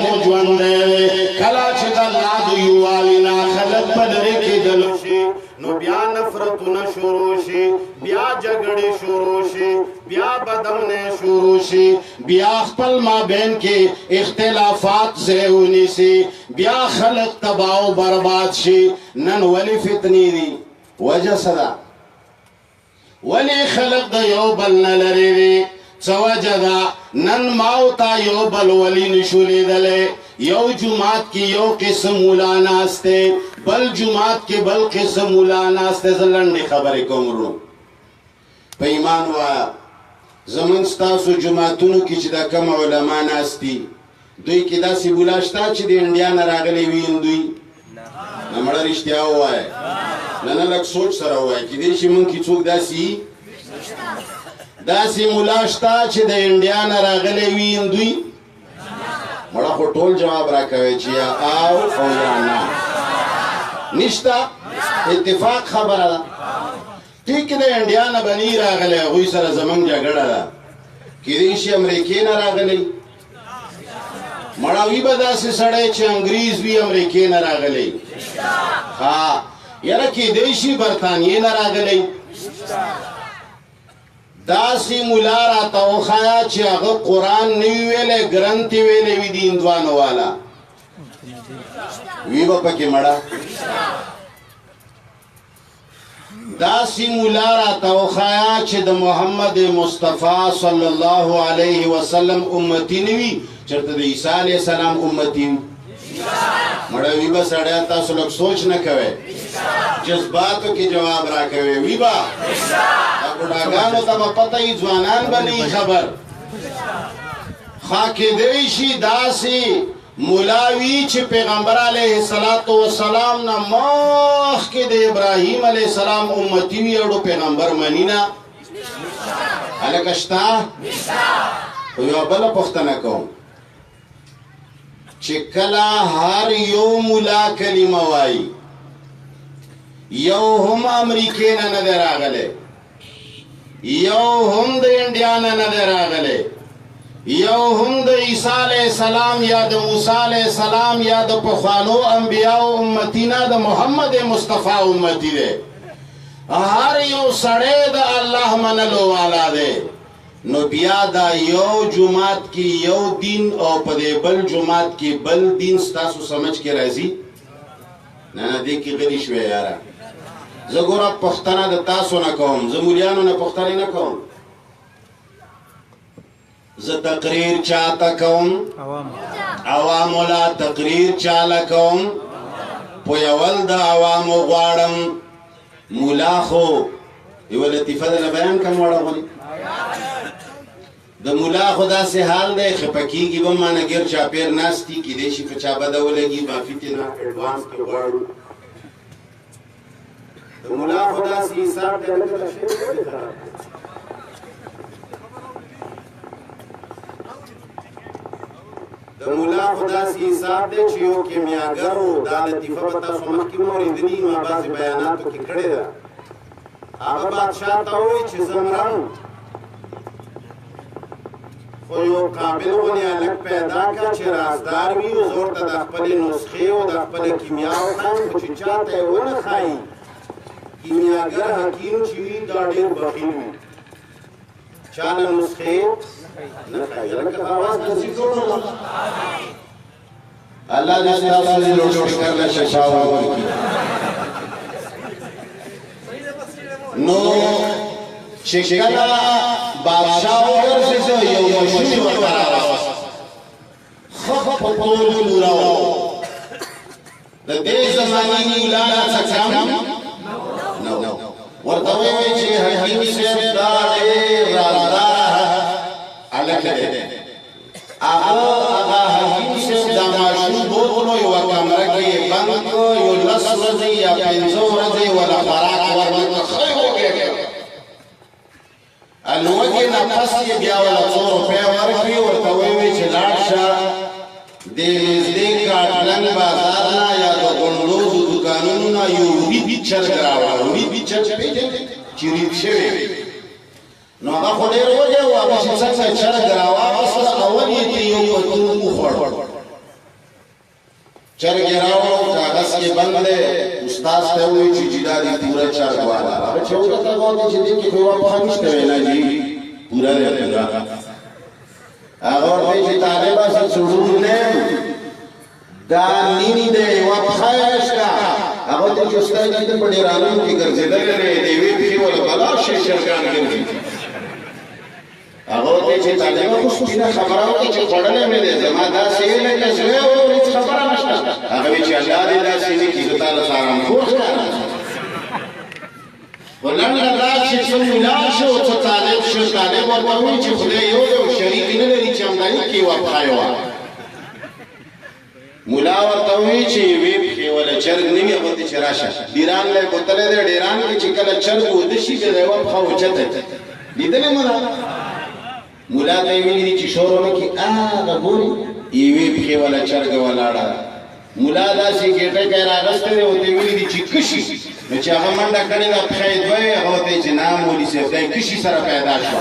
مو ژوند دی کله چې د الله د یووالي نه خلک په لرې کېدلو شي نو بیا نفرتونه شروع شي بیا جګړې شروع شي بیا بدمنۍ شروع شي بیا خپل مابین کې اختلافات ځای ونیسي بیا خلک تباہ و برباد شي نن ولې فتنې دي وجه څه ده ولې خلق د یو بل نه لرې دي څه وجه ده نن ما او تا یو بل ولې نشو لیدلی یو جماعت کې یو قسم مولا ناست دی بل جماعت کې بل قسم مولا ناست دی زه لنډې خبرې کوم ورو په ایمان وایه زمونږ ستاسو جماعتونو کې چې دا کم علما ناست دي دوی کې داسې مولا شته چې د انډیا نه راغلی وي دوی نه مړه رښتیا ووایه نه نه لږ سوچ سره ووایه کیدای شي موږ کې څوک داسې مولا شته چې د انډیا نه راغلی وي دوی مړه خو ټول جواب راکوي چې یا او او یا نه نشته اتفاق خبره ده ټیک د انډیا نه به نه راغلی هغوی سره زموږ جګړه ده کیدای شي امریکې نه راغلی مړه وي به داسې سړی چې انګریز وي امریکې نه راغلی ها یاره کیدای شي برطانیې نه راغلی داسې مولا راته وښایه چې هغه قرآن نه وي ویلی ګرنتې ویلی وي د هندوانو والا وي به پکې مړه داسې مولا راته وښایه چې د محمد مصطفی صلی الله علیه وسلم امتی نه وي چېرته د عیسی علیه السلام امتی وي مړه وي به سړی تاسو لږ سوچ نه کوئ جذباتو کې جواب راکوي وي به بوډاګانو ته به پته وي ځوانان به نه خبر ښه کیدی شي داسې مولا وي چې پیغمبر علیه السلام نه مخکې د ابراهیم علیه السلام امتي وي اړو پیغمبر مني نه هلکه شته خو یوه بله پوښتنه کوم چې کله هر یو مولا کلمه وایي یو هم امریکې نه نه دی راغلی یو هم د انډیا نه نه دی راغلی یو هم د عیسی علیه السلام یا د موسی علیه السلام یا د پخوانو انبیاو امتی نه د محمد مصطفی امتی دی هر یو سړی د الله منلو والا دی نو بیا دا یو جماعت کې یو دین او په دې بل جماعت کې بل دین ستاسو سمجھ کې راځي نه نه دې کې غلی شوی یاره زه ګوره پوښتنه د تاسو نه کوم زه مولیانو نه پوښتنې نه کوم زه تقریر چاته کوم عوامو لا تقریر چاله کوم پویول د عوامو غواړم مولا خو یوه لطیفه ده بیان کوم واړه د مولا خو داسې حال دی خفه کېږي به مانه ګیر چاپېر ناست دي کیدای شي په چا بده ولګي معافي ترې نه اډوانس کې غواړو د مولا خو داسې حساب دی لکه د شی ولې خراب د مولا خو داسې حساب دی چې یو کیمیاګر و دا لطیفه به تاسو مخکې مو اورېدلي ما بعضې بیاناتو کې کړې ده هغه بادشاه ته ووایي چې زه مرم خو یو قابل غونې هلک پیدا کړه چې رازدار وي او زه ورته د خپلې نسخې او د خپلې کیمیا وښایم خو چې چاته یې ونه ښایي کیمیاګر حکیم چې وي دا ډېر بخیل وي چا له نسخې نه ښایي هلکه اواز داسې جوړ الله دې ستاسو د لوډسپیکر له شفا ورکړي نو چې کله بادشاه وګرځېده یو ماشین ورته راوست ښه په ټولو راوړو د دې زمانې مولا څه کم نو ورته وایي چې حکیم صاحب دا ډېر رازدار هلک دی هغه حکیم صاحب دا ماشوم بوتلو یوه کمره کې یې بند کړو یو 10 ورځې یا 15 ورځې ولا خوراک ورباندې ښه وکړې الوګي نفس یې بیا ولا 100 روپۍ ورکړي ورته وایي چې لاړ شه د نږدې کاټلن بازار نه یا د غونډو د دوکانونو نه یو وړي چرګ راوړه وړي چرګ پېژنې چې ریب شوی نو هغه خو ډېر وږی و هغه چې څنګه چرګ راواخیسته اول یې ترې یو پتون وخوړ چرګ راوړو کاغذ کې بند دی استاد ته وایي چې جدا دي پورا چرګ والا هغه چې وکړه غواړي چې دې کې کومه پخه نشته وینا جی پورا دی پورا هغه ورته چې طالب اصل څوړو نه دا نینی دی وپخه نشته هغه ته چې استاد دې په ډیرانو کې ګرځېدل دی وی په ولا بلا شي شرکان ګرځي هغه ته چې طالب خو سپینه خبره وکړي چې خړلې مې ده زما دا سیل نه کښوي او هیڅ خبره نشته هغه چې الله دې دا سینې کې تعالی سلام خوښ کړه ولنه دا چې څنګه شو چې طالب شو طالب ورته وی چې خدای یو شریک نه لري چې امدادي کې وپخایو مولا ورته وی چې وی په ولا چرګ نیمه غوته چې راشه ډیران له بوتلې دې ډیران کې چې کله چرګ ود شي د یو خو چته لیدلې مولا ته ویلي چې شورونه کې هغه ګوري ایوي په ولا چرګ ولاړه مولا داسې ګټه کې راغسته او ته ویلي چې کشي نو چې هغه منډه کړې دا خید وای هغه ته چې نام ولي سي خدای کشي سره پیدا شو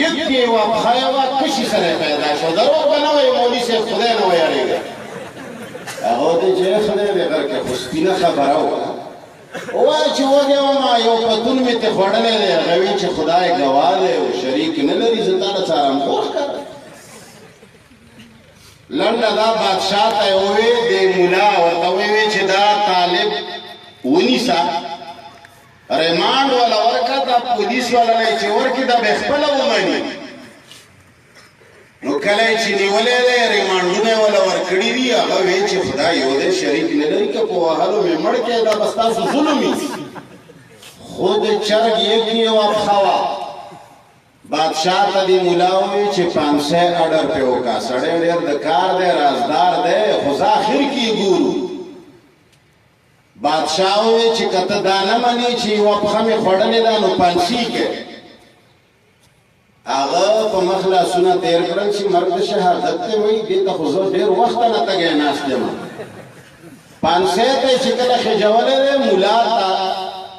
یکي وا خایوا کشي سره پیدا شو درو بنوي مولي سي خدای نه وایي هغه ته چې خدای دې ورکه خو سپینه خبره وای چې وګه ما یو پتون می ته خړلې دی غوي چې خدای گواه دی او شریک نه لري زتاله سلام خوښ کړ لنډه دا بادشاہ ته وې د مولا ورته وې چې دا طالب ونیسا ریماند ولا ورکا دا پولیس ولا نه چې ورکی دا به خپل ومني نو کله چې نیولې ده ریماندونه ولا ورکړی دی هغه وی چې خدای یو دې شریک نه لري که په وهلو مې مړ کې دا بس تاسو ظلمي خود چرګ یې او خوا بادشاہ ته دی مولا وی چې 500 اډر په وکا سړی ډېر د کار دی رازدار دی خو ځاخر کې ګورو بادشاہ وی چې کته دانه مني چې وپخه مې خړلې ده نو پانسی کې هغه په مخلصونه تیر کړل چې مرګ شهادت ته وایي دې ته خو زه ډېر وخت نه تګې ناستم 500 ته چې کله خجولې مولا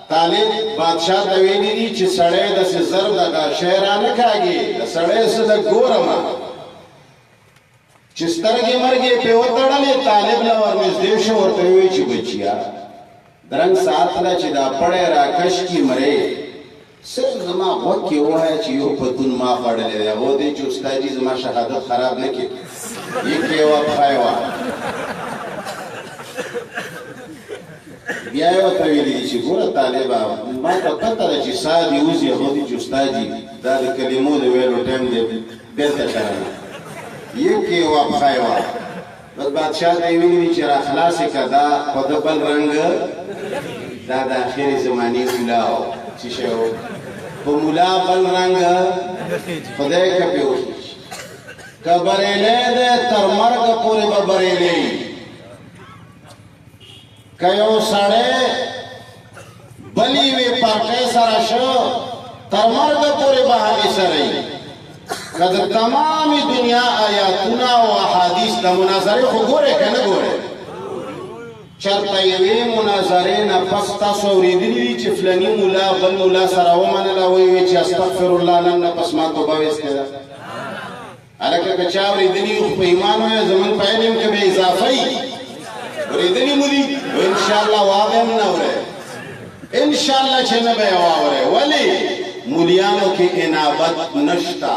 طالب بادشاہ ته ویلي دي چې سړی داسې زر دغه شعرانه کاږي د سړی څه د ګورم چې سترګې مرګې په وتړلې طالب له ورنږدې شو ورته وایي چې بچیا درنګ ساتله چې دا پړی راکش کی مرې صرف زما غوږ کې ووایه چې یو پتون ما خړلی دی هغه دی چې استاد جي زما شهادت خراب نه کړي یکې وپخای وه بیا یې ورته ویلي دي چې ګوره طالبه ما ته پته ده چې ساه دې وځي هغه دی چې استاد جي دا د کلمو د ویلو ټایم دی بېرته کرنه یکې وپخای وه بس بادشاه ته یې ویلي دي چې را خلاصې که دا خو د بل رنګ دا د آخرې زمانې مولا و چې شو په مولا بل رنګ خدای که پې وخېږي که بریلی دی تر مرګه پورې به بریلی که یو سړی بلې وې پارټۍ سره شو تر مرګه پورې به هغې سره وي که د تمامې دنیا آیاتونه او احادیث د مناظرې خو ګورې که نه ګورې چرته یوې مناظرې نه پس تاسو اورېدلي دي چې فلاني مولا بل مولا سره ومنله ویې چې استغفر الله نن نه پس ما توبه ویستې ده هلکه که چا اورېدلي خو په ایمان وایه زمونږ په علم کې به اضافه وي اورېدلي مو دي نو انشاءالله وا به هم نه اورئ انشاءالله چې نه به یې واورئ ولې مولیانو کې انابت نشته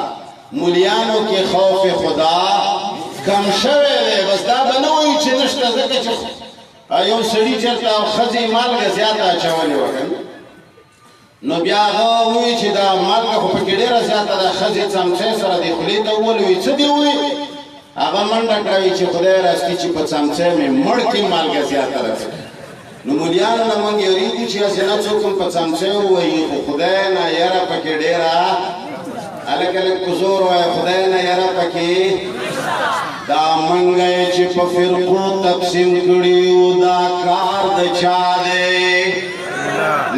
مولیانو کې خوف خدا کم شوی دی بس دا به نه وایي چې نشته ځکه چې یو سړي چېرته ښځې مالګه زیاته اچولې وه که نو بیا هغه وایي چې دا مالګه خو پکې ډېره زیاته ده ښځې څمچۍ سره دې خولې ته وولوي څه دې ووایي هغه منډه کړوي چې خدای راستي چې په څمچۍ مې مړ کړي مالګه زیاته رسوي نو مولیانو نه موږ یېرېږو چې هسې نه څوک هم په څمچۍ ووایي خو خدای نه یره پکې ډېره هلکه لږ په زور وایه خدای نه یره پکې دا منګی چې په فرقو تقسیم کړي دا کار د چا دی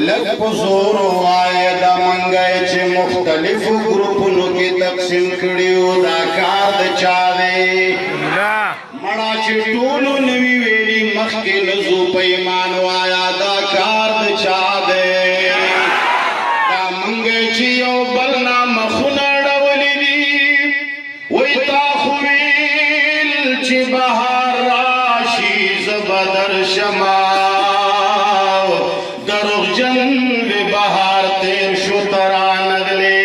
لږ په زور وایه دا منګی چې مختلفو ګروپونو کې تقسیم کړي دا کار د چا دی مړه چې ټولو نوي ویلي مخکې نه ځو په ایمان وایه دا کار د چا دی دا منګی چې یو بل نه مخونه اړولي دي وایي تا خو چې بهار شما دروغجن وی بہار تیر شو ترانگلے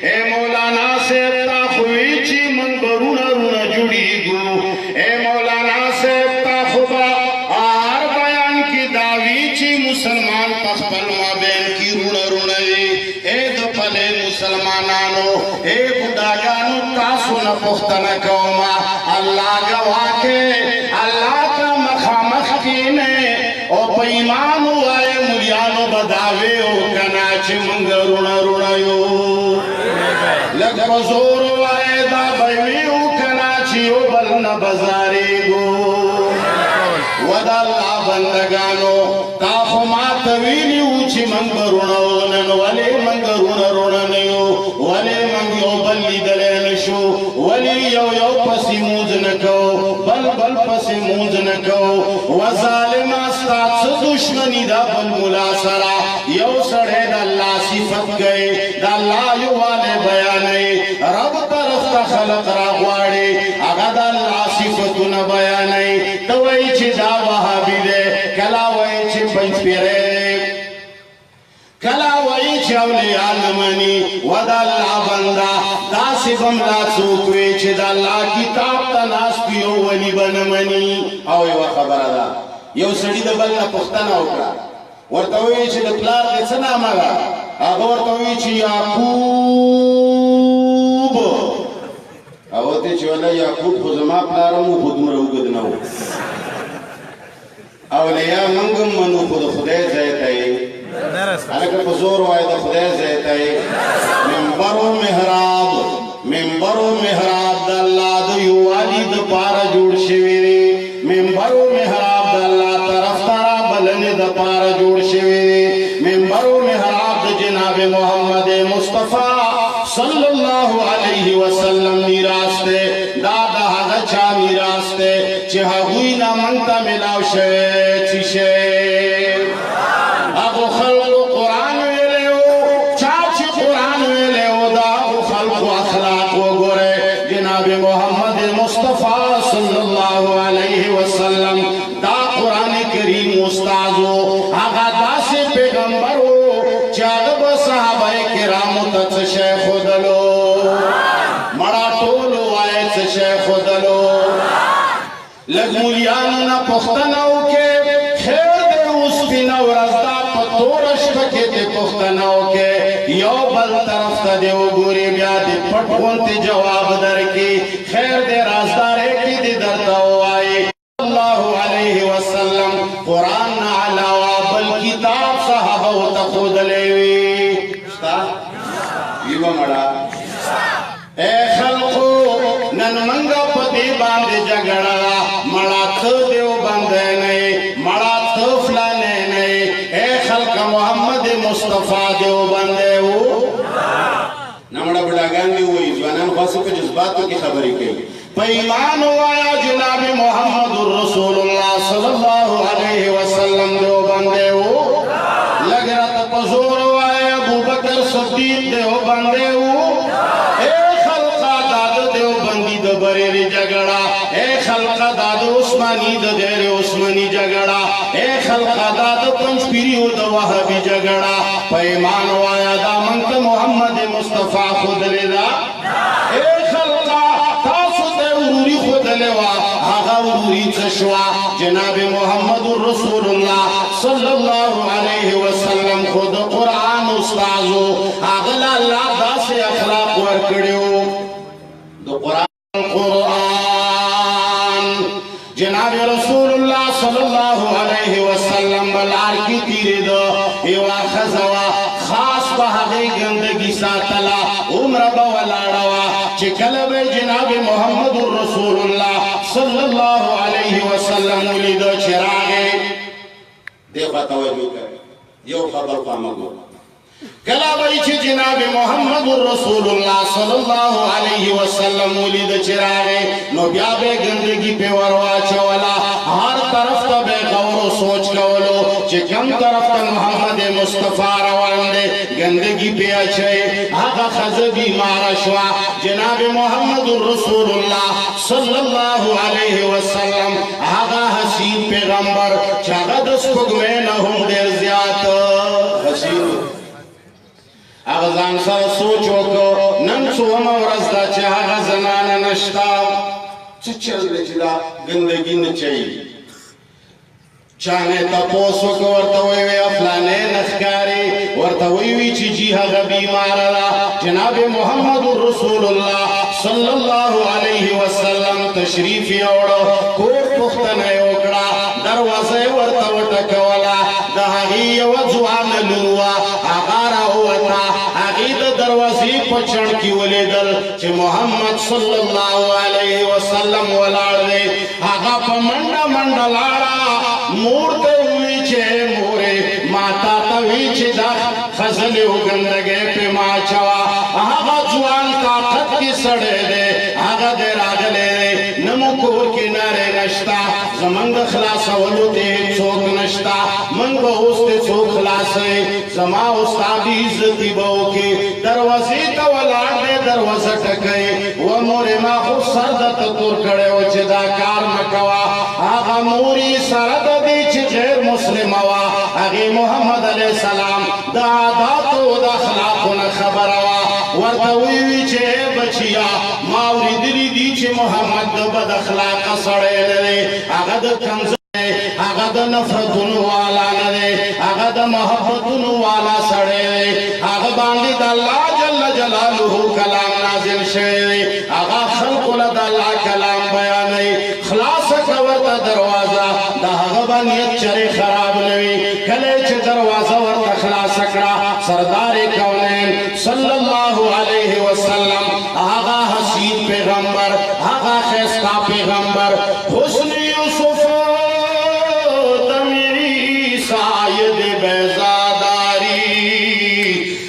اے مولانا صاحب تا خوی چی من برونا رونا جڑی گو اے مولانا صاحب تا خوبا آر بیان کی داوی چی مسلمان پخبل مابین کی رونا رونا اے دپلے مسلمانانو اے بڑاگانو تاسو نا پختنا کوما اللہ گواہ کے اللہ کا مخامخ کینے او پا ایمانو آئے ملیانو بداوے او کناچ منگ رونا رونا یو لگ بزورو آئے دا بیوی او کناچی او بلن بزارے گو ودا اللہ بندگانو تاخو ما تویلی اوچی منگ رونا ونن ولی منگ رونا رونا نیو ولی منگ یو بلی دلین شو ولی یو پسی موز نکو بل پسی موز نکو وظالم استاد دشمنی دا بل ملا سرا یو سڑے دا اللہ صفت گئے دا اللہ یو والے بیانے رب طرف تا خلق را غواڑے اگا دا اللہ صفتنا بیانے توئی چی دا وحابی دے کلا وئی چی پنچ پیرے کلا وئی چی اولیاء نمانی ودا اللہ بندہ دا سی بملا چوکوی چی دا اللہ کتاب تا ناس پیو ولی بنمانی اوی و خبر دا یو سڑی دا بلنا پختنا اکرا ورطوی چی دا پلار دے سنا مگا آگا ورطوی چی یعقوب اوتی چی والا یعقوب خوزما پلارمو خود مرو گدناو اولیاء منگم منو خود خدای زیتای حلکہ بزور وائی دا خدای زیتای منبر و محراب دا اللہ دا یوالی دا پارا جوڑ شویری منبر و محراب دا اللہ طرف تارا بلن دا پارا جوڑ شویری منبر و محراب دا جناب محمد مصطفیٰ صلی اللہ علیہ وسلم میراث دے دادا حضا چا میراث دے چہا ہوئی نا منتا ملاو شوی چی شوی اگو خلق قرآن ویلے ہو چاچی قرآن ویلے ہو دا اگو خلق اخلاق و گرے جناب محمد مصطفیٰ صلی اللہ علیہ وسلم دا قرآن کریم استازو آگا دا سے پیغمبر ہو چاگب صحابہ کرام تت شیخ دلو مڑا ٹولو آئے شیخ دلو لگ مولیاننا پختناو کے خیر دے اس پی نورزدہ پتورش پکے دے پختناو کے یو بل طرف تا دے وہ گوری بیا دے پٹھون تے جواب در کی خیر دے رازدارے کی دے درتاو آئی اللہ علیہ وسلم قرآن علاوہ بل کتاب صحابہ تخود لیوی شتا یو مڑا اے خلقو نن منگا پتی باندے جگڑا مڑا تو دیو بندے نئے مڑا تو فلانے نئے اے خلق محمد مصطفیٰ دیو بندے ہو نمڑا بڑا گاندی ہوئی زوانان خواستو کے جذباتوں کی خبری کئی پیمان ہوایا جناب محمد الرسول اللہ صلی اللہ علیہ وسلم دیو بندے ہو لگ رہا تپزور ہوایا ابو بکر صدیق دیو بندے ہو بریری جگڑا اے خلقہ داد عثمانی دا دیر عثمانی جگڑا اے خلقہ داد پنچ پیریو دا وحبی جگڑا پیمان وایا دا منت محمد مصطفیٰ خود لے دا اے خلقہ تاسو دے عروری خود لے وا آغا عروری چشوا جناب محمد الرسول اللہ صلی اللہ علیہ وسلم خود قرآن استازو آغلا اللہ دا سے اخلاق ورکڑیو دو قرآن جناب رسول اللہ صلی اللہ علیہ وسلم بلار کی تیرے دو ایوا خزوا خاص بہاگئی گندگی ساتلا عمر بولاڑوا چکل بے جناب محمد الرسول اللہ صلی اللہ علیہ وسلم ولیدو چراغے دیکھا توجہ کرے یو خبر پامگو کلا بھائی چھ جناب محمد الرسول اللہ صلی اللہ علیہ وسلم ولید چراغے نو بیا بے گندگی پہ وروا چولا ہر طرف تا بے غور و سوچ کولو چې کم طرف ته محمد مصطفی روان دی ګندګي پې اچوي هغه ښځه بیماره شوه جناب محمد رسول الله صلی الله علیه وسلم هغه حسین پیغمبر چې هغه د سپوږمۍ نه هم ډېر زیات حسین هغه ځان سره سوچ وکړو نن څومه ورځ ده چې هغه زنانه نشته څه چل دی چې دا ګندګي نه چوي چانه تپوس وکړو ورته ویې فلانې نه ښکاري ورته ویې چې جی هغه بیماره ده جناب محمد رسول الله صلی الله علیه وسلم تشریف یې وړو کور پوښتنه یې وکړه دروازه یې ورته وټکوله د هغې یوه ځوانه لور وه هغه راووته هغې د دروازې په چڼ کې ولیدل چې محمد صلی الله علیه وسلم ولاړ دی هغه په منډه منډه لاړه مور ته وی چې مورې ما تا ته وی چې دا ښځلې وګندګۍ پې ما اچوه هغه ځوان طاقت کې سړی دی هغه دی راغلی دی نه مو کور کې نارې نشته زمونږ د خلاصولو ته څوک نشته موږ به اوس ته څوک خلاصوي زما او ستا بې عزتي به وکړي دروازې ته ولاړ دی دروازه ټکوي و مورې ما خو سر درته تور کړی و چې دا کار مه کوه هغه مورې سره د دې چې غیر مسلمه وه هغې محمد علیه السلام د عاداتو د اخلاقو نه خبره وه ورته ویوي چې بچیا ما اورېدلي دي چې محمد د بد اخلاقه سړی نه دی هغه د کنځ هغه د نفرتونو والا نه دی هغه د محبتونو والا سړی دی هغه باندې د الله جل جلاله کلام نازل شوی دی هغه خلقو له د الله کلام بیانوي خلاصه که ورته دروازه د هغه به نیت چرې خراب نه وي کله چې دروازه ورته خلاصه کړه سردار کونین صلی الله علیه وسلم هغه حسین پیغمبر هغه ښایسته پیغمبر حسن یوسف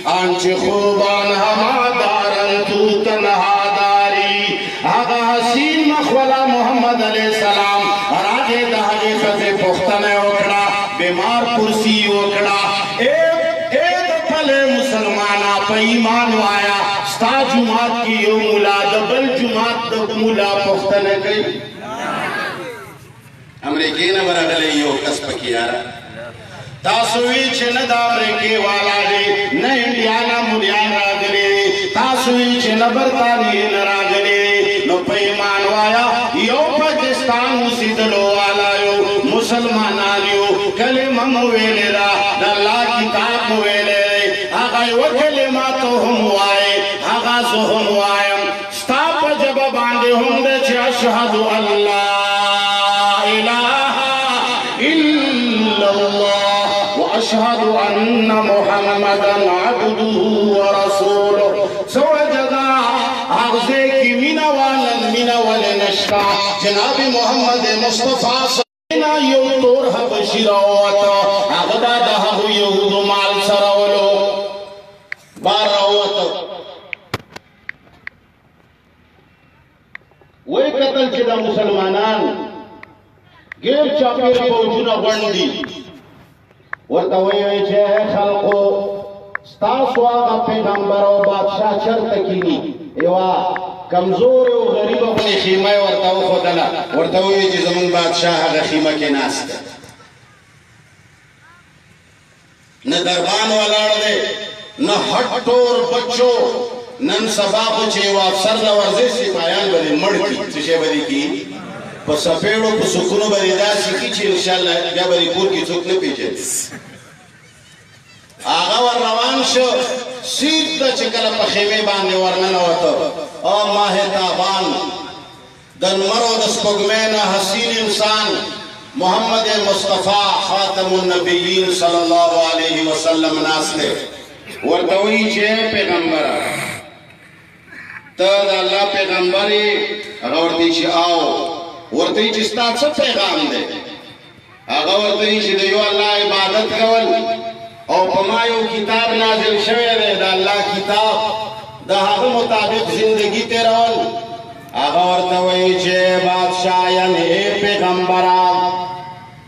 آنچه خوبان هما دارن تو تنها داری آغا حسین مخولا محمد علیہ السلام راگے دہاگے خزے پختنے اکڑا بیمار پرسی اکڑا اے دپلے مسلمانا پا ایمان وایا ستا جماعت کی یو مولا دبل جماعت دب مولا پختنے کئی امریکین ورغلے یو کس پکیارا تاسوی چې نه د امریکې والا دی نه انډیا نه مولیان راغلي تاسوی چې نه برطانیې نه راغلي نو په ایمان وایا یو پاکستان اوسېدلو والا یو مسلمانان یو کلمه مو ویلې ده د الله کتاب مو ویلی دی هغه یوه کلمه ته هم وایې هغه زه هم وایم ستا په ژبه باندې هم دی چې اشهد ان لا اله الا الله أشهد أن محمدا عبده ورسوله سوجدا أغزيك من ولنشتا جناب محمد مصطفى صلينا يوتورها بشيراوتا أغدا دهو يهود مال سراولو باراوتا وی قتل چدا مسلمانان غیر چاپیر پوجونا غندی ورته ویوي چې خلقو ستاسو هغه پیغمبر او بادشاه چرته کینی یوه کمزور او غریبه غونې خیمه یې ورته وښودله ورته ویوي چې زمونږ بادشاه هغه خیمه کې ناست دی نه دربان ولاړ دی نه هټور بچو نن سبا خو چې یو افسر د ورزش سپایان به دې مړ کړي څه شی به دې کړي په سپېړو په سکونو به دې داسې کړي چې انشاءالله بیا به دې کور کې څوک نه پېژني هغه ور روان شو سیده چې کله په خیمې باندې ورننوته او ماه تابان د لمر او د سپوږمۍ نه حسین انسان محمد مصطفی خاتم النبیین صلی الله علیه وسلم ناست دی ورته وایي چې پیغمبره ته د الله پیغمبر یې هغه ورته وایي چې آو ورته وایي چې ستا څه پیغام دی هغه ورته وایي چې د یو الله عبادت کول او په ما یو کتاب نازل شوی دی د الله کتاب د هغه مطابق زندگی تیرول هغه ورته وایي چې بادشاه یعنې پیغمبره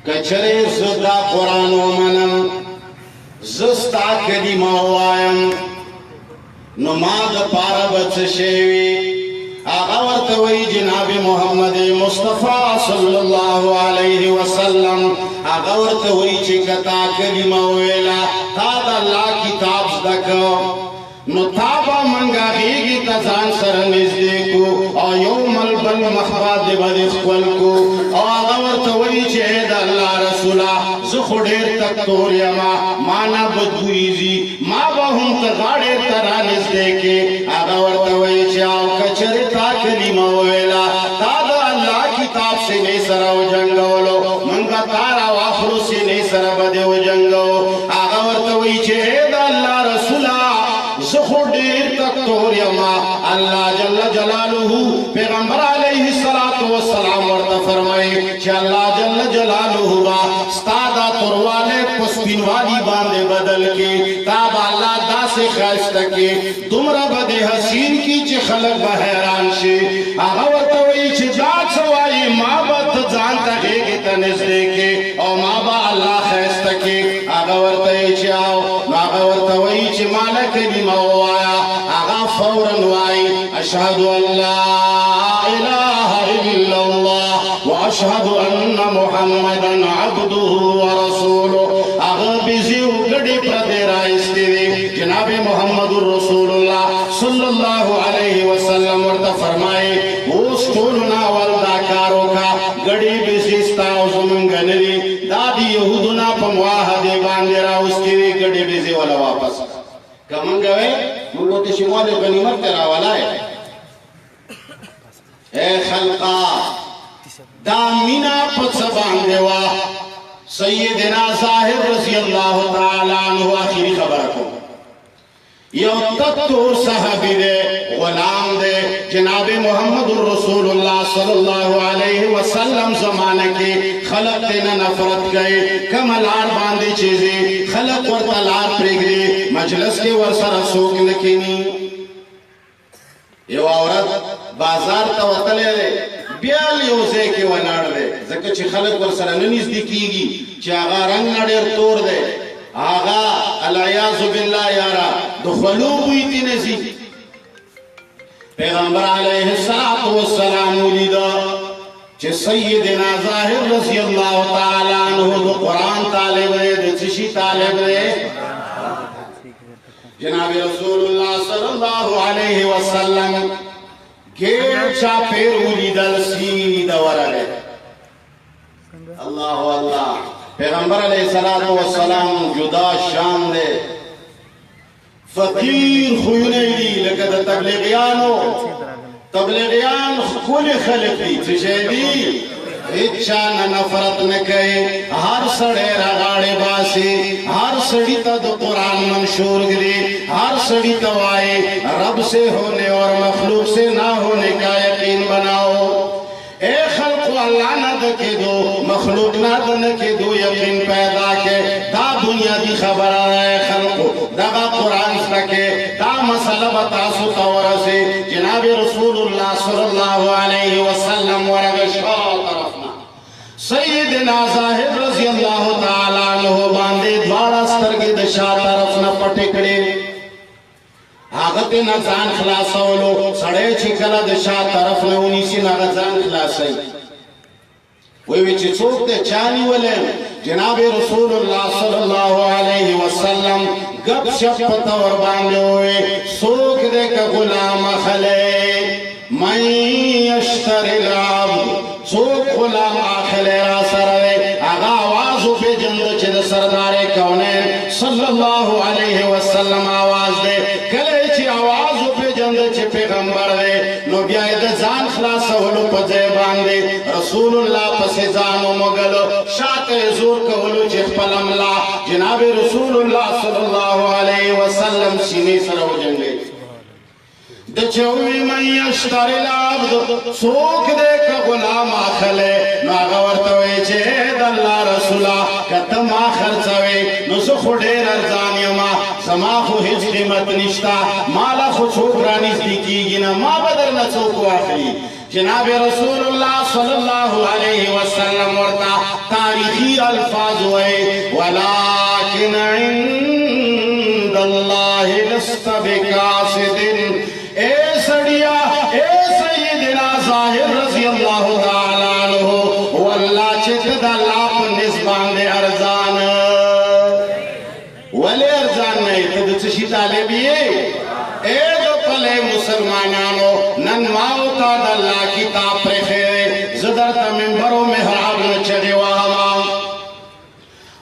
که چېرې زه دا قرآن ومنم زستا کلمه وایم نو ما د پاره بڅ شوی هغه ورته وی جناب محمد مصطفی صلی الله علیه وسلم هغه ورته وی چې کتا کلمه ویلا تا د الله کتاب زده کو نو تابا منگا غیگی تزان سر نزدے کو او یوم البل مخباد بد خپل کو او آغا ورطوئی چه اید اللہ رسولا زخوڑیر تک تور یما مانا بدبویزی ما با هم تغاڑیر ترا نزدے کے آغا ورطوئی چه آو کچر تا کلمہ ویلا تا دا اللہ کتاب سے نی سر و جنگولو منگا تارا وافرو سے نی سر بد و جنگو آغا ورطوئی چه اید اللہ رسولا زخوڑیر تک تور یما اللہ جل جلالہ پیغمبر علیہ السلام ورطا فرمائی چھ اللہ جل جلالہ با ستادا تروالے پسپینوالی باندے بدل کے تابا اللہ دا سے خیستہ کے دمرا بدے حسین کی چھ خلق بحیران شے آغا ورطوئی چھ جاک سوائی ماں بات جانتا ہے کہ تنز دے کے او ماں با اللہ خیستہ کے آغا ورطوئی چھ آو آغا ورطوئی چھ مانا کلمہ وایا آغا فوراً وائی اشہد ان لا الہ الا اللہ واشہد ان محمدا عبدہ ورسولہ آغا بیزیو گڑی پردے رائستی دی جناب محمد الرسول اللہ صلی اللہ علیہ وسلم ورطا فرمائے اس طولنا والداکاروں کا گڑی بیزیستا زمنگنری دادی یہودنا پمواہدے باندے راوستی دی گڑی بیزی والا واپس کمن گوے منگو تی شمال غنیمت تیرا والا ہے اے خلقا دامنا پتس باندیوا سیدنا ظاہر رضی اللہ تعالیٰ عنہ آخری خبر کو یو تطور صحابی دے غلام دے جناب محمد الرسول اللہ صلی اللہ علیہ وسلم زمانہ کے خلق دینا نفرت گئے کمالار باندے چیزیں خلق ورطلار پریگ دے مجلس کے ورسر سوک نکینی یو عورت بازار تا وطلے دے بیال یوزے کے وناڑ دے زکر چی خلق ورسر ننیز دی کیگی چی آغا رنگ نڑیر تور دے آغا العیاذ باللہ یارا دخلو بویتی نزی پیغمبر علیہ السلام ولیدہ چھ سیدنا ظاہر رضی اللہ تعالیٰ عنہ دو قرآن طالب دے دو چشی طالب دے جناب رسول اللہ صلی اللہ علیہ وسلم گیڑ چا پیر ولیدہ سیدہ ورہ اللہ اللہ پیغمبر علیہ السلام جدا شان دے فقیر خوینے دی لکہ تبلیغیان کل خلق دی چشے دی اچھانا نفرت نکے ہر سڑے رغاڑے باسی ہر سڑی تا دو قرآن منشور گری ہر سڑی توائے رب سے ہونے اور مخلوق سے نہ ہونے کا یقین بناؤ اے خلق اللہ نہ دکے دو مخلوق نہ دکے دو یقین پیدا کے دا بنیادی خبر آئے خلق دا قرآن سکے دا مسئلہ بتاسو تورسے جناب رسول اللہ صلی اللہ علیہ وسلم ورغشال طرفنا سیدنا ظاہر رضی اللہ تعالیٰ عنہ باندے دوارا سترگی دشا طرفنا پٹکڑے آغتی نظان خلاصولو سڑے چکلا دشا طرف نونیسی نغزان خلاصی ویوی چی چوک دے چانی ولیم جناب رسول اللہ صلی اللہ علیہ وسلم گب شپ پتور باندے ہوئے سوک دے کا غلام خلے من یشتر العبد سوک غلام آخلے را سروے آغا آوازو پہ جند چید سردار کونین صلی اللہ علیہ وسلم آواز دے کلے چی آوازو پہ جند چی پیغمبر دے نو بیاید زان خلاص ہلو پزے باندے رسول اللہ پس زانو مگلو شاعت زور کہلو چی خپلملا جناب رسول اللہ صلی اللہ علیہ وسلم سینے سرو جنگے دچوی من یشتر العبد سوک دے کا غلام آخلے ناغا ورطوئی چید اللہ رسولہ کتم آخر چوئی نسو خودیر ارزانی ما سماخو ہج قیمت نشتا مالا خو چوکرانیز دی کی گینا ما بدر نسوکو آخری جناب رسول اللہ صلی اللہ علیہ وسلم ورطا تاریخی معدودی الفاظ وے ولیکن عند اللہ لست بقاصد اے سڑیا اے سیدنا ظاہر رضی اللہ تعالیٰ عنہ واللہ چکد اللہ پر نسبان دے ارزان ولی ارزان نہیں تو چشی طالبی اے دو پلے مسلمانانو ننواؤتا دا اللہ کتاب پر خیرے زدرتا منبرو محراب نچڑے وہاں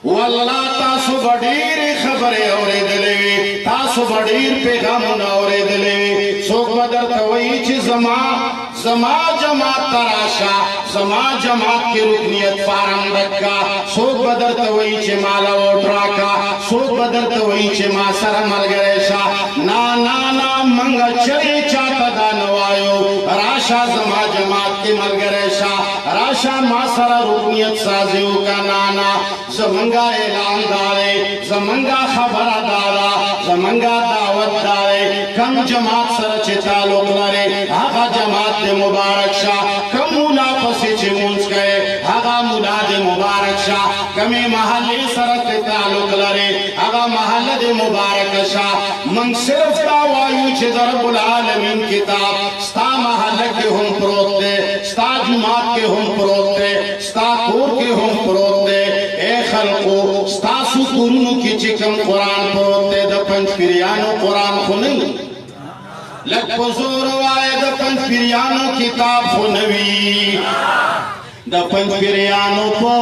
واللہ تاسو بڑیر خبریں اورے دلے تاسو بڑیر پیغام اورے دلے سوک بدر توئی چی زما جماعت تراشا زما جماعت کی رکنیت فارم رکھا سوک بدر توئی چی مالا ووٹ راکا سوک بدر توئی چی ما سر ملگریشا نا منگا چلی چاہتا دا نوائیو راشا زما جماعت کی ملگریشا راشا ما سر رکنیت سازیو کا نانا زمنگا اعلان دارے زمنگا خبر دارا زمنگا دعوت دارے کم جماعت سر چی تعلق لرے آغا جماعت دے مبارک شاہ کم مولا پسی چی مونس گئے آغا مولا دے مبارک شاہ کمی محلی سر تے تعلق لرے آغا محل دے مبارک شاہ من صرف دعوائیو چی رب العالمین کتاب ستا محل کے ہم پروت دے ستا جماعت کے ہم پروت دے ستا کور کے ہم پروت دے اے خلقو ستاسو قرنو کی چکم قرآن پروتے دا پنچ پیریانو قرآن خوننگ لگ پزور وائے دا پنچ پیریانو کتاب خونوی دا پنچ پیریانو پا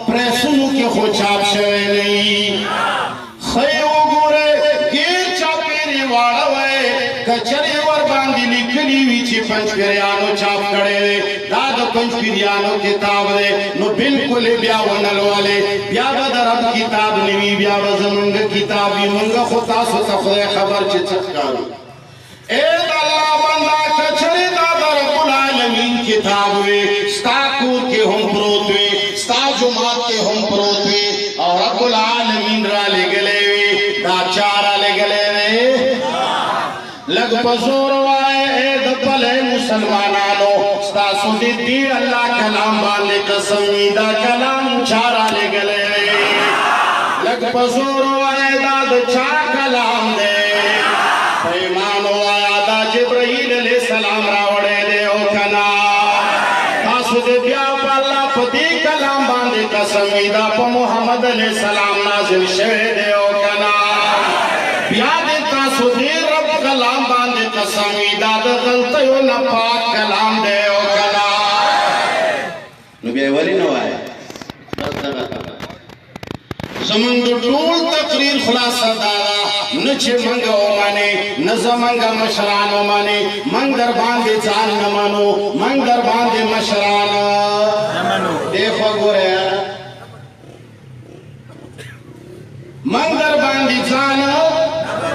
پریسنو کی خوچاپ شوئے نہیں خیو گورے گیر چاپیری واڑوئے کچری ور باندی لکلی ویچی پنچ پیریانو چاپ کڑے داد پنچ پیریانو کتاب دے نو بلکل بیا ونل والے بیا بدر اب کتاب نوی بیا بزمنگ کتابی منگا خطا ستا خدای خبر چی چکارو اے اللہ بندہ کچری داد رب العالمین کتاب وے ستا کور کے ہم پروتوے ستا جماعت کے ہم پروتوے اور رب العالمین را لے گلے وے دا چارا لے گلے وے لگ پزور وائے اے دپلے مسلمانانو ستاسو دی اللہ کلام باندے قسمی دا کلام چارا لے گلے لگ پزور وائے داد چار کلام دے پیمانو آیا دا جبرائیل علیہ السلام راوڑے دے او کنا تاسو دی بیا پا اللہ پتی کلام باندے قسمی دا پا محمد علیہ السلام نازل شوے دے او کنا بیا دے تاسو دی رب کلام باندے قسمی دا دا غلطیو نپاک کلام دے او کنا نبی ولی نوائے زمانگو ٹول تقریر خلاصہ دارا نچے منگا او مانے نزمانگا مشران او مانے منگ در باندے جان نمانو منگ در باندے مشران دیکھو گو رہا منگ در باندے جان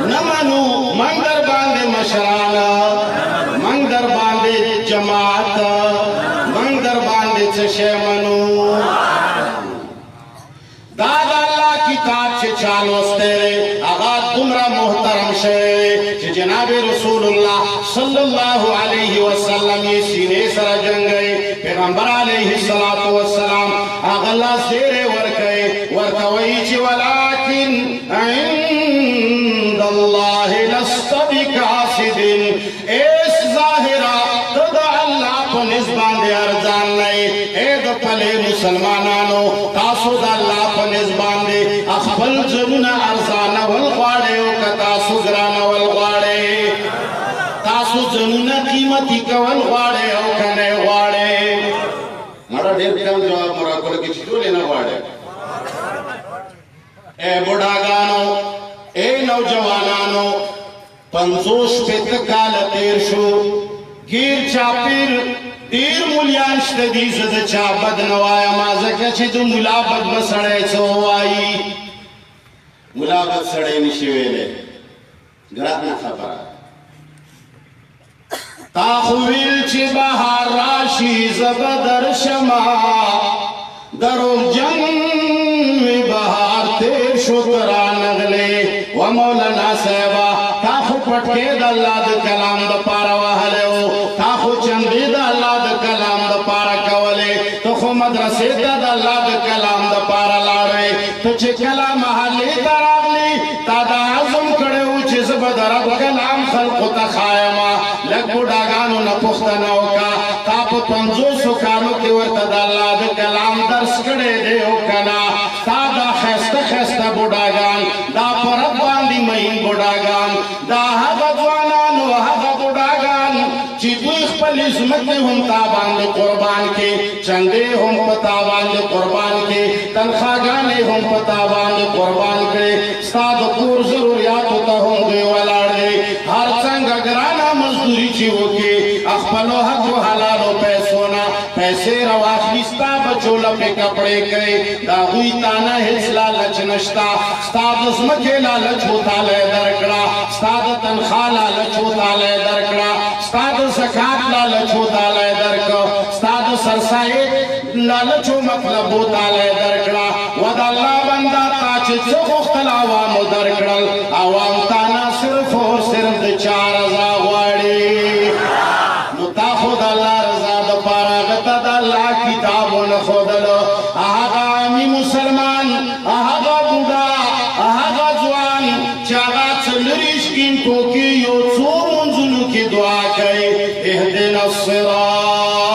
نمانو منگ در باندے مشران منگ در باندے جماعت منگ در باندے چشے منو دادا اللہ کتاب چھ چالوستے آغا دمرا محترم شے جناب رسول اللہ صلی اللہ علیہ وسلم یہ سینے سر جنگ گئے پیغمبر علیہ السلام آغا اللہ زیرے ورکے ورکوئی چھ ولیکن عند اللہ لست بقاصد ایس ظاہرہ تدع اللہ پا نسبان دے ارزان نئے اے دو پلے مسلمانانو تاسو دا اللہ پا نسبان دے اخبل زنون ارزان والغواڑے اوکا تاسو گران والغواڑے تاسو زنون قیمتی کا والغواڑے اوکا نئے غواڑے مارا دیر کم جواب مرا کل کی چھتو لینا غواڑے اے بڑھاگانو اے نوجوانانو 50 پہ کال تیر شو گیر چاپیر دیر مولیان شتدی زد چا بد نوایا مازکا چی دو ملابت بسڑے چو آئی ملابت سڑے نشویلے گراتنا خبر تاخویل چی بہار راشی زبدر شما درو جنگ بہار تیر شکران نگلے و مولانا صحبہ تاخو پٹکے دا اللہ دا کلام دا پارا وحلے ہو تاخو چندی دا اللہ دا کلام دا پارا کولے تو ته خو مدرسې ته د الله د کلام دپاره لاړې ته چې کله محلې ته راغلې تا دا عزم کړی و چې زه به د رب کلام خلقو ته ښایمه لږ بوډاګانو نه پوښتنه وکړه تا په 50 کالو کې ورته د الله د کلام درس کړی دی او که نه تا دا ښایسته ښایسته بوډاګان دا په رب باندې مین بوډاګان دا هغه ځوانان او هغه بوډاګان چې دوی خپلې ځمکې هم تا باندې قربان کې چندې هم په تا باندې قربان کې تنخواګانې هم په تا باندې قربان کړې ستا د کور ضروریاتو ته هم دوی ولاړ دی هر څنګه ګرانه مزدوري چې وکړي خپلو حقو حلالو پیسو نه پیسې راواخلي ستا بچو لپې کپړې کوي د هغوی تا نه هېڅ لالچ نشته ستا د ځمکې لالچ وتالی درکړه ستا د تنخوا لالچ وتالی درکړه ستا د زکات لالچ وتالی درکړه ستا د سرسایې لالچو مطلب وتالی درکړه و د الله بنده تا چې څه غوښتل عوامو درکړل عوام تا نه صرف او صرف د چا رضا غواړي نو تا خو د الله رضا دپاره هغه ته د الله کتاب ونښودلو هغه عامي مسلمان هغه بوډا هغه ځوان چې هغه 40 ګنټو کې یو څو منځونو کې دعا کوي اهدنا الصراط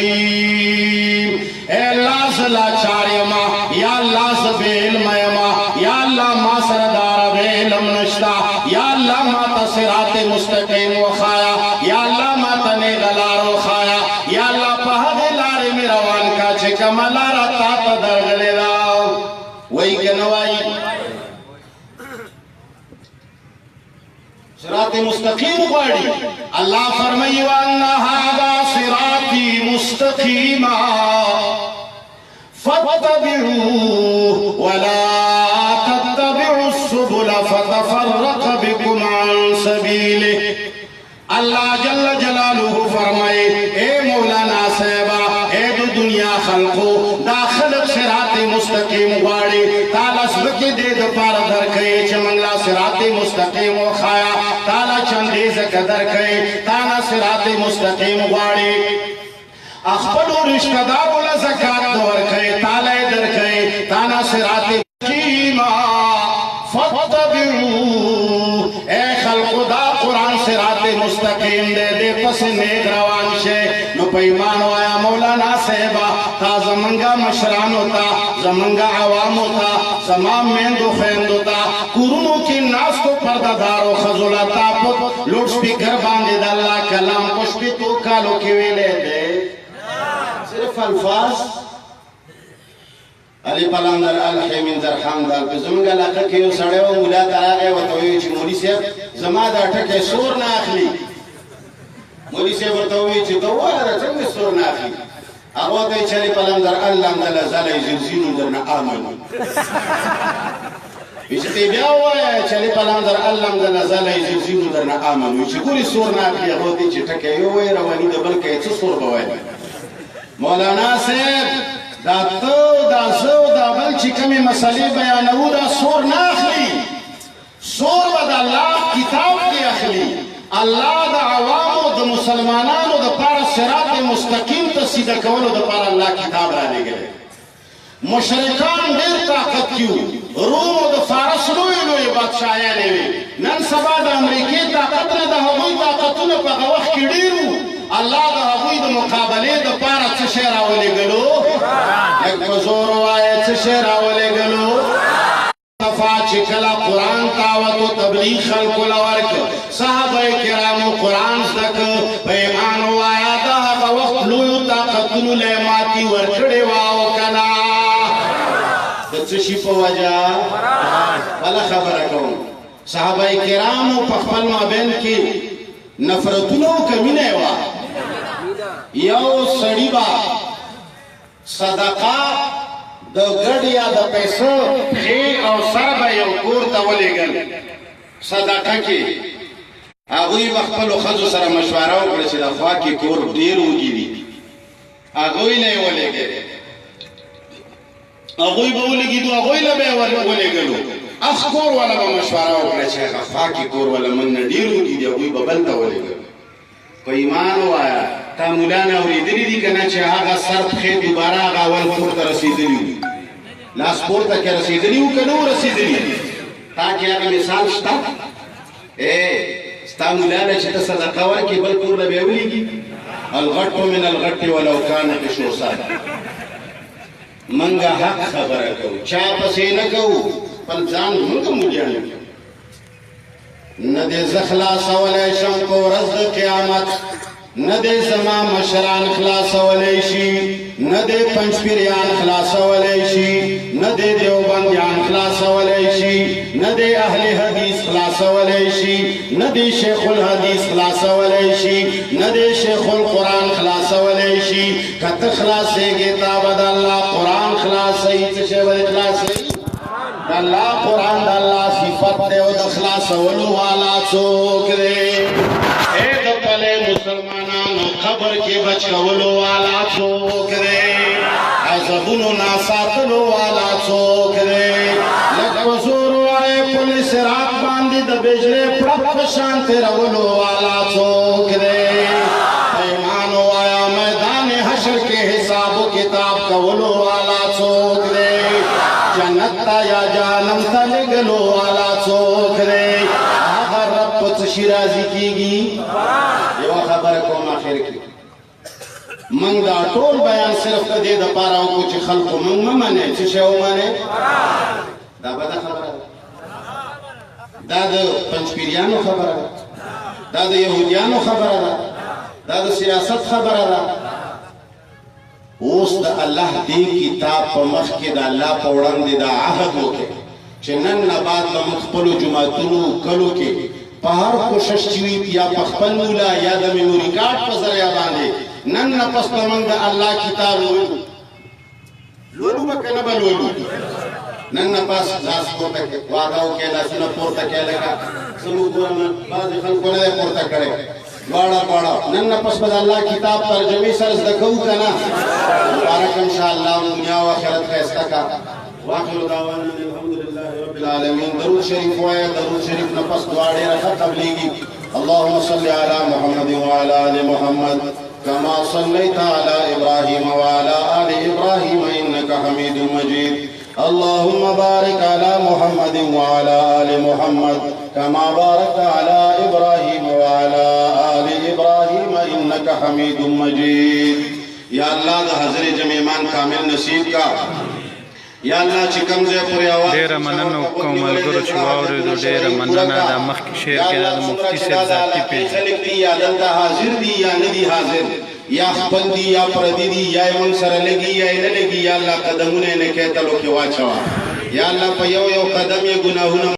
المستقیم اے الله زه لاچار یما یا الله زه بې علمه یما یا الله ما سره د عرب علم نشته یا الله ما ته صراط مستقیم وښایه یا الله ما ته نیغه لار وښایه یا الله په هغې لارې مې روان کا چې کومه لاره تا ته درغلې ده وایي که نه وایي صراط مستقیم غواړي الله فرمایي وان هذا صراطي مستقیما فاتبعوه ولا تتبعوا السبل فتفرق بكم عن سبيله اللہ جل جلالہ فرمائے اے مولانا صاحبہ اے دو دنیا خلقو دا خلق صراط مستقیم غواړي تعالی سبکی دے د پار درکړي چې منګلا صراط مستقیم وخایا تعالی چندې زکه درکړي تعالی صراط مستقیم غواړي خپلو رشتہ دارو له زکات ورکړي تعالی درکړي تعالی صراط مستقیم فتبعوا اے خلقو دا قرآن صراط مستقیم دے دے پس نیک روان شے نو پیمان وایا مولانا صاحبہ تا زمنگا مشران ہوتا زمنگا عوام ہوتا زمان میندو خیند ہوتا قرونوں کی ناس کو پردادارو خزولاتا پت لوٹ سپیکر باندے دا اللہ کلام پشپی تو کالو کی ویلے دے صرف الفاظ علی پلندر الحیمین زرحام دال په زمونږ علاقه کې یو سړی و مولا ته راغی ورته وویل چې مولي صاحب زما دا ټکی سور نه اخلي مولي صاحب ورته وویل چې ته ووایه څنګه سور نه اخلي هغه ورته ویل چې علی پلندر الله مدله زلی زلزینو درنه آمنو چې ته بیا ووایه چې علی پلندر الله مدله زلی زلزینو درنه آمنو چې ګورې سور نه اخلي هغه ورته چې ټکی یې ووایه رواني د بل کوې څه سور به وایي مولانا صاحب دا تو دا زو دا بل چې کومې مسلې بیانوو دا سور نه اخلي سور به د الله کتاب کې اخلي الله د عوامو د مسلمانانو دپاره صراط مستقیم ته سیده کولو دپاره الله کتاب رالېږلی مشرکان ډېر طاقت کې وو روم او د فارس لویې لویې بادشاهیانې وې نن سبا د امریکې طاقت نه د هغوی طاقتونه په هغه وخت کې ډېر وو الله د هغوی د مقابلې دپاره څه شی راولېږلو لږ په زور ووایه څه شی راولېږلو صفا چې کله قرآن دعوت و تبلیغ خلکو له ورکړه صحابه کرامو قرآن زده کړه په ایمان ووایه د هغه وخت لویو طاقتونو له یې ماتې ورکړې وه او که نه د څه شي په وجه بله خبره کوم صحابه کرامو په خپل مابین کې نفرتونه او که مینه یې وه یو سړي به صدقه د ګډ یا د پیسو پښې او سر به یو کور ته ولېږل صدقه کې هغوی به خپلو ښځو سره مشوره وکړه چې د خوا کې کور ډېر وږي دي هغوی نه یې ولېږل هغوی به ولېږېدو هغوی له به یې ولېږلو اخ کور والا به مشوره وکړه چې هغه خوا کې کور والا موږ نه ډېر وږي دي هغوی به بل ته ولېږل په ایمان ووایه تا مولانا اوریدلی دي کنه چې هغه سر پښې دوباره هغه اول پورته رسیدلی لاس پورته کې رسیدلی و که نه رسیدلی تا کې هغه مثال شته ستا مولانا چې ته صدقه ورکړې بل کور له بیا ولیږي الغټ من الغټ ولو کان قشوصا منګه حق خبره کوو چا پسې نه کوو خپل ځان موږ مولیان یو نه دې زه خلاصولی شم په ورځ د قیامت نه دې زما مشران خلاصولی شي نه دې پنجپیریان خلاصولی شي نه دې دیوبندیان خلاصولی شي نه دې اهل حدیث خلاصولی شي نه دې شیخ الحدیث خلاصولی شي نه دې شیخ القرآن خلاصولی شي که ته خلاصېږې تا به د الله قرآن خلاصوي څه شی به دې خلاصوي د الله قرآن د الله صفت دی او د خلاصولو والا څوک دی د پلې مسلمانانو قبر کې بچ کولو والا څوک دی عذابونو نه ساتلو والا څوک دی لکه وزور وایې پل صراط باندې د بجلې پړق په شان تېرولو والا څوک دی ایمان وایه میدان حشر کې حساب و کتاب کولو والا څوک دی جنت تا یا جانم تا لګلو والا څوک دی هغه رب په څه شي راضي کېږي یوه خبره کوم آخر کې موږ دا ټول بیان صرف د دې دپاره وکړو چې خلکو موږ مه منئ څه شی ومنئ دا بده خبره ده دا د پنجپیریانو خبره ده دا د یهودیانو خبره ده دا د سیاست خبره ده اوس د الله دې کتاب په مخ کې د الله په وړاندې دا عهد وکړي چې نن نه بعد به موږ خپلو جوماتونو کلو کې په هر کوشش چې وي یا په خپل مولا یا د میموري کارډ په ذریعه باندې نن نه پس به موږ د الله کتاب لولو لولو به که نه به لولو نن نه پس لاس پورته وعده وکړئ لاسونه پورته کړئ لکه زموږ ګورم بعضې خلکو نه دی پورته کړی دواړه نن نه پس به د الله کتاب ترجمې سره زده کوو که نه مبارک انشاءالله دنیا او آخرت ښایسته کا واخر دعوانا الحمد لله رب العالمين درود شریف وایه درود شریف نه پس دعا ډېره ښه قبلېږي اللهم صل على محمد وعلى آل محمد كما صليت على إبراهيم وعلى آل إبراهيم إنك حميد مجيد اللهم بارك على محمد وعلى آل محمد كما باركت على إبراهيم وعلى آل إبراهيم إنك حميد مجيد یا الله د حضر جمیمان کامل نصیب کا یا الله چې کوم ځای پورې اواز ډېره مننه کوم ملګرو چې واورېدو ډېره مننه دا مخکې شعر کې دا د مفتي صاحب ذاتي پیج خلک دي یا دلته حاضر دي یا نه دي حاضر یا خپل دي یا پردي دي یا یې موږ سره لګي یا یې نه لګي یا الله قدمونه یې نه کېتلو کې واچوه یا الله په یو یو قدم یې ګناهونه